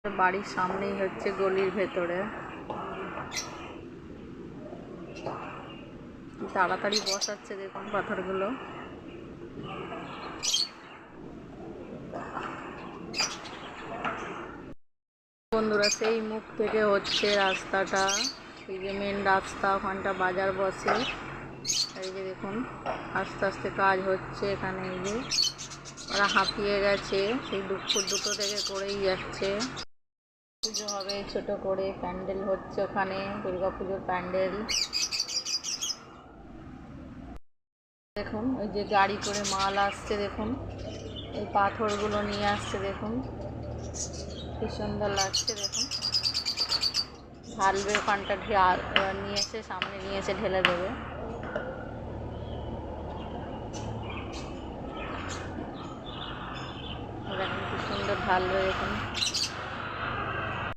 বাড়ির সামনেই হচ্ছে গলির ভেতরে। তাড়াতাড়ি বসাচ্ছে দেখুন পাথরগুলো। বন্ধুরা সেই মুখ থেকে হচ্ছে রাস্তাটা, এই যে মেন রাস্তা, ওখানটা বাজার বসে। এই যে দেখুন আস্তে আস্তে কাজ হচ্ছে এখানে। এই যে ওরা হাঁপিয়ে গেছে, সেই দুপুর দুটো থেকে করেই যাচ্ছে। পুজো হবে ছোট করে, প্যান্ডেল হচ্ছে ওখানে, দুর্গা পুজোর প্যান্ডেল। দেখুন ওই যে গাড়ি করে মাল আসছে, দেখুন এই পাথরগুলো নিয়ে আসছে, দেখুন কি সুন্দর লাগছে। দেখুন ঢালবে, ওখানটা নিয়ে এসে সামনে নিয়ে এসে ঢেলে দেবে। দেখুন কি সুন্দর ঢালবে, দেখুন।